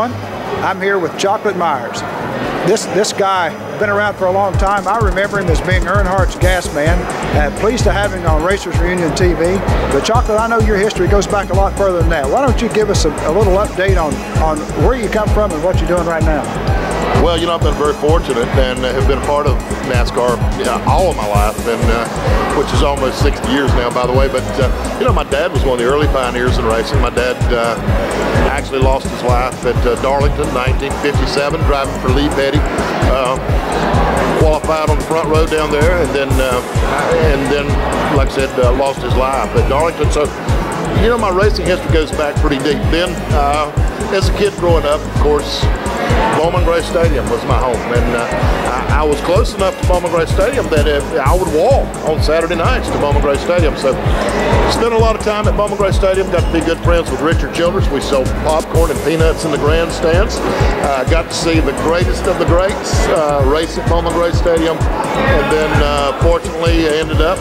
everyone. I'm here with Chocolate Myers. This guy, been around for a long time. I remember him as being Earnhardt's gas man. Pleased to have him on Racers Reunion TV. But Chocolate, I know your history goes back a lot further than that. Why don't you give us a little update on where you come from and what you're doing right now? Well, you know, I've been very fortunate and have been a part of NASCAR all of my life, and which is almost 60 years now, by the way. But, you know, my dad was one of the early pioneers in racing. My dad actually lost his life at Darlington, 1957, driving for Lee Petty. Qualified on the front row down there, and then, like I said, lost his life at Darlington. So, you know, my racing history goes back pretty deep. Then, as a kid growing up, of course, Bowman Gray Stadium was my home, and I was close enough to Bowman Gray Stadium that I would walk on Saturday nights to Bowman Gray Stadium. So spent a lot of time at Bowman Gray Stadium, got to be good friends with Richard Childress. We sold popcorn and peanuts in the grandstands. Got to see the greatest of the greats race at Bowman Gray Stadium, and then fortunately ended up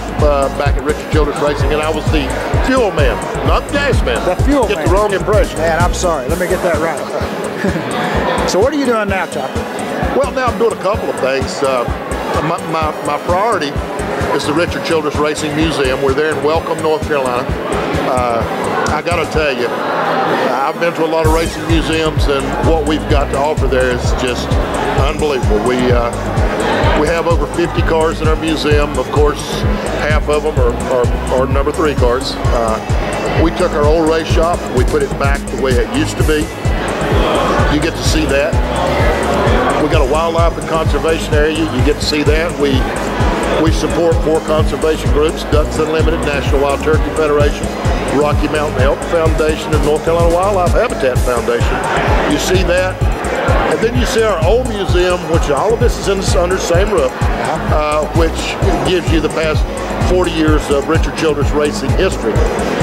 back at Richard Childress Racing, and I was the fuel man, not the gas man. The fuel man. Get the wrong impression. Man, I'm sorry. Let me get that right. So what are you doing now, Chocolate? Well, now I'm doing a couple of things. My priority is the Richard Childress Racing Museum. We're there in Welcome, North Carolina. I got to tell you, I've been to a lot of racing museums, and what we've got to offer there is just unbelievable. We have over 50 cars in our museum. Of course, half of them are number 3 cars. We took our old race shop, we put it back the way it used to be. You get to see that. We got a wildlife and conservation area. You get to see that. We support 4 conservation groups: Ducks Unlimited, National Wild Turkey Federation, Rocky Mountain Health Foundation, and North Carolina Wildlife Habitat Foundation. You see that. And then you see our old museum, which all of this is under the same roof, which gives you the past 40 years of Richard Childress racing history.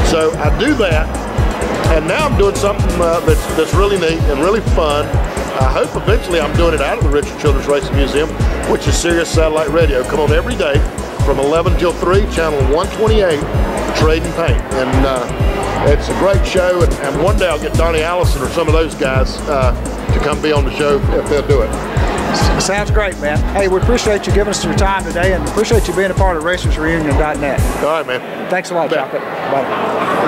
So I do that. And now I'm doing something that's really neat and really fun. I hope eventually I'm doing it out of the Richard Childress Racing Museum, which is Sirius Satellite Radio. Come on every day from 11 till 3, channel 128, Trade and Paint. And it's a great show, and one day I'll get Donnie Allison or some of those guys to come be on the show if they'll do it. Sounds great, man. Hey, we appreciate you giving us your time today, and appreciate you being a part of RacersReunion.net. All right, man. Thanks a lot, Chocolate. Bye.